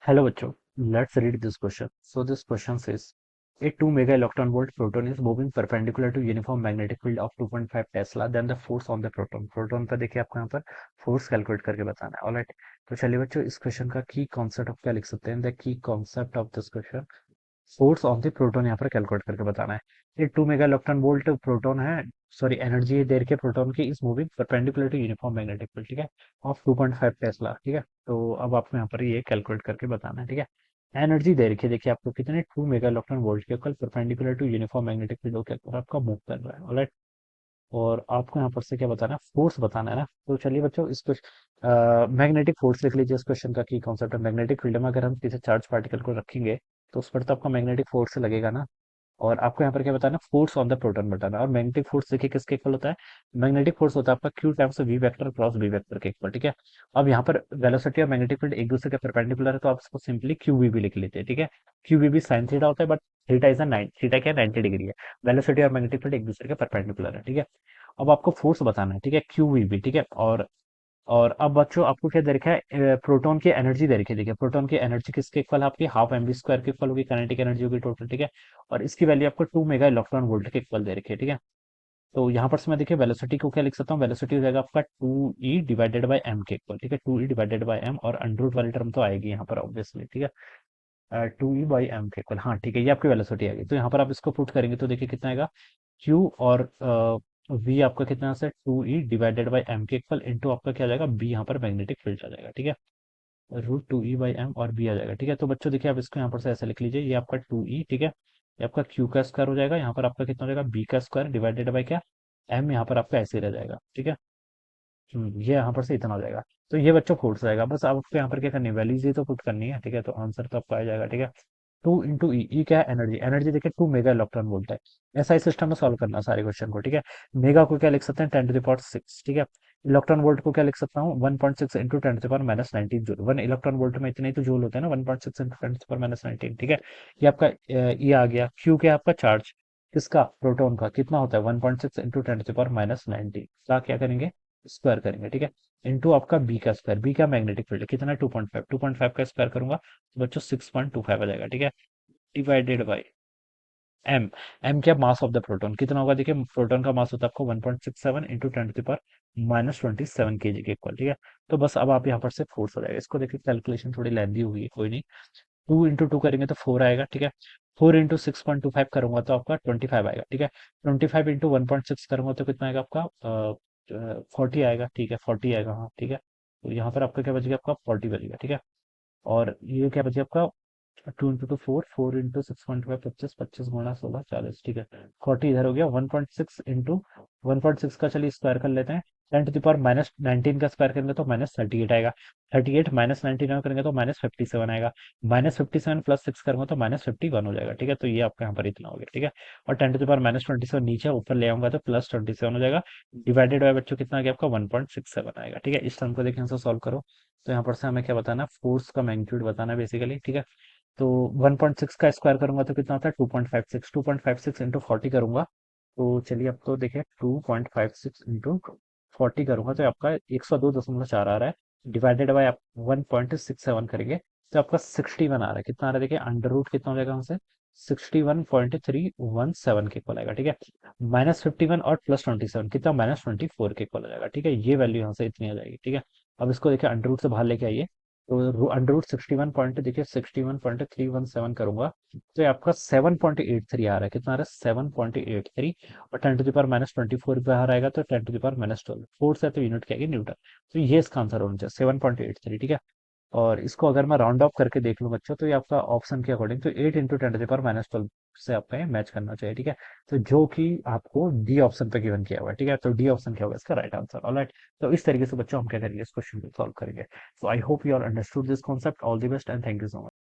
Hello, bachcho. Let's read this question. So this question says, a 2 mega electron volt proton is moving perpendicular to uniform magnetic field of 2.5 Tesla. Then the force on the proton. Proton पर देखिए आपको यहाँ पर force calculate करके बताना है. Alright. तो चलिए बच्चों इस क्वेश्चन का की कॉन्सेप्ट ऑफ क्या लिख सकते हैं. The key concept of this question, force on the proton यहाँ पर कैलकुलेट करके बताना है. ये 2 मेगा इलेक्ट्रॉन वोल्ट प्रोटॉन है. सॉरी, एनर्जी है देर के प्रोटॉन की is moving perpendicular to uniform magnetic field. ठीक है. Of 2.5 tesla. ठीक है. तो अब आपको यहाँ पर ये कैलकुलेट करके बताना है. ठीक है. एनर्जी दे रखी है, देखिए आपको कितने 2 मेगा इलेक्ट्रॉन वोल्ट के कल perpendicular to uniform magnetic field क्या आपका मूव कर रहा है. ऑलराइट. और आपको यहाँ पर से क्या बताना है, फोर्स बताना है ना. तो चलिए बच्चों इसको मैग्नेटिक फोर्स लिख लीजिए. इस क्वेश्चन का की कॉन्सेप्ट है मैग्नेटिक फील्ड में अगर हम किसी चार्ज पार्टिकल को रखेंगे तो उस पर तो आपका मैग्नेटिक फोर्स लगेगा ना. और आपको यहाँ पर क्या बताना, फोर्स ऑन द प्रोटॉन बताना. और मैग्नेटिक फोर्स देखिए किसके इक्वल होता है. मैग्नेटिक फोर्स होता है आपका Q times V vector cross B vector के इक्वल. ठीक है. अब यहाँ पर वेलोसिटी और मैग्नेटिक फील्ड एक दूसरे के परपेंडिकुलर है तो आप इसको सिंपली क्यू वी भी लिख लेते हैं. ठीक है. क्यू वी भी साइन थीटा होता है, but theta is nine, theta क्या 90 डिग्री है. वेलोसिटी और मैग्नेटिक फील्ड एक दूसरे के परपेंडिकुलर है. ठीक है. अब आपको फोर्स बताना है. ठीक है. क्यू वी भी. ठीक है. और अब बच्चों आपको क्या दे रखा है, प्रोटॉन की एनर्जी दे रखी है. देखिए प्रोटॉन की एनर्जी किसके इक्वल है, आपकी हाफ एम वी स्क्वायर के इक्वल होगी. काइनेटिक एनर्जी होगी टोटल. ठीक है. और इसकी वैल्यू आपको 2 मेगा इलेक्ट्रॉन वोल्ट के इक्वल दे रखी है. ठीक है. तो यहाँ पर से मैं देखिए वेलोसिटी को क्या लिख सकता हूँ, वेलोसिटी हो जाएगा आपका 2 ई डिवाइडेड बाई एम के इक्वल. ठीक है. 2 ई डिवाइडेड बाई एम, और अंडर रूट वाली टर्म तो आएगी यहाँ पर ऑब्वियसली. ठीक है. 2 ई बाई एम के इक्वल. हाँ ठीक है, ये आपकी वेलोसिटी आएगी. तो यहाँ पर आप इसको पुट करेंगे तो देखिए कितना आएगा, क्यू और वी आपका कितना से 2 ई डिवाइडेड बाई एम के इक्वल इंटू आपका क्या आ जाएगा, बी यहाँ पर मैग्नेटिक फील्ड आ जाएगा. ठीक है. रूट 2 ई बाई एम और बी आ जाएगा. ठीक है. तो बच्चों देखिए आप इसको यहाँ पर से ऐसे लिख लीजिए, ये आपका 2 ई. ठीक है. ये आपका क्यू का स्क्वायर हो जाएगा, यहाँ पर आपका कितना हो जाएगा, बी का स्क्वायर डिवाइडेड बाई क्या, एम. यहाँ पर आपका ऐसे ही रह जाएगा. ठीक है. ये यहाँ पर से इतना हो जाएगा. तो ये बच्चों फोर्स आएगा. बस आपको यहाँ पर क्या करनी है, वैल्यूज ही तो पुट करनी है. ठीक है. तो आंसर तो आपका आ जाएगा. ठीक है. 2 इंटू ई. ई क्या है, एनर्जी. एनर्जी देखिए 2 मेगा इलेक्ट्रॉन वोल्ट है. ऐसा ही सिस्टम में सॉल्व करना है सारे क्वेश्चन को. ठीक है. मेगा को क्या लिख सकते हैं, 10 टू द पावर 6. ठीक है. इलेक्ट्रॉन वोल्ट को क्या लिख सकता हूँ, 1.6 into 10 to the power -19 joule. 1 electron volt में इतने ही तो जूल होते हैं ना, 1.6 इंटू 10 टू द पावर -19. ठीक है. ये आपका ये आ गया. क्यू क्या है आपका चार्ज, किसका, प्रोटॉन का, कितना होता है 1.6 इंटू 10 टू द पावर -19. क्या करेंगे, स्क्वायर करेंगे. ठीक है. इंटू आपका बी का स्क्वायर. बी का मैग्नेटिक फील्ड कितना, 2.5. 2.5 का स्क्वायर करूंगा तो बच्चों 6.25 आ जाएगा. ठीक है. Divided by M. एम क्या, मास ऑफ द प्रोटॉन कितना होगा, देखिए प्रोटॉन का मास होता है आपको 1.67 into 10 to the power -27 KG के इक्वल. ठीक है. तो बस अब आप यहाँ पर से फोर्स हो जाएगा. इसको देखिए कैलकुलेशन थोड़ी लेंदी हुई है, कोई नहीं. 2 इंटू 2 करेंगे तो 4 आएगा. ठीक है. 4 इंटू 6.25 करूंगा तो आपका 25 आएगा. ठीक है. 25 इंटू 1.6 करूंगा तो कितना आएगा आपका, 40 आएगा. ठीक है. 40 आएगा. हाँ ठीक है. तो यहाँ पर आपका क्या बचेगा, आपका 40 बचेगा. ठीक है. और ये क्या बचेगा आपका, 2 इंटू 2 4, 4 इंटू 6.5 25, 25 गुणा 16 40. ठीक है. 40 इधर हो गया. 1.6 इंटू 1.6 का चलिए स्क्वायर कर लेते हैं. 10 टू द पावर -19 का स्क्वायर करेंगे तो -38 आएगा. 38 -99 करेंगे तो -57 आएगा. -57 +6 करूंगा तो -51 हो जाएगा. ठीक है. तो ये आपका यहाँ पर इतना हो गया. ठीक है. और 10 टू द पावर -27 नीचे ऊपर ले आऊंगा तो +27 हो जाएगा. डिवाइडेड बाय बच्चों कितना आ गया आपका, 1.67 आएगा. ठीक है. इस टर्म को देखिए यहाँ से सॉल्व करो. तो यहाँ पर से हमें क्या बताना है, फोर्स का मैग्नीट्यूड बताना है बेसिकली. ठीक है. तो 1.6 का स्क्वायर करूंगा तो कितना आता है, 2.56. 2.56 इंटू 40 करूंगा तो चलिए अब तो देखिए 2.56 इंटू 40 करूंगा तो आपका 102.4 आ रहा है. डिवाइडेड बाय आप 1.67 करेंगे तो आपका 61 आ रहा है. कितना आ रहा है देखिए, अंडर रूट कितना हो जाएगा हमसे, 61.317 के इक्वल आएगा. ठीक है. -51 और +27 कितना, -24 के इक्वल आ जाएगा. ठीक है. ये वैल्यू यहाँ से इतनी आ जाएगी. ठीक है. अब इसको देखिए अंडर रूट से बाहर लेके आइए. तो अंडर रूट 61 पॉइंट देखिए 61.317 करूंगा तो ये आपका 7.83 आ रहा है. कितना आ रहा है, 7.83. और 10 टू द पावर -24 बाहर आएगा तो 10 टू द पावर -12. फोर्स है तो यूनिट क्या है, न्यूटन. तो ये इसका आंसर होना चाहिए 7.83. ठीक है. और इसको अगर मैं राउंड ऑफ करके देख लूं बच्चों तो ये आपका ऑप्शन के अकॉर्डिंग तो 8 इंटू 10 टू द पावर -12 से आपका ये मैच करना चाहिए. ठीक है. तो जो कि आपको डी ऑप्शन पे गिवन किया हुआ है. ठीक है. तो डी ऑप्शन क्या होगा इसका राइट आंसर. ऑलराइट. तो इस तरीके से बच्चों हम क्या करेंगे, इस क्वेश्चन को सॉल्व करेंगे. So I hope you all understood this concept. All the best and thank you so much.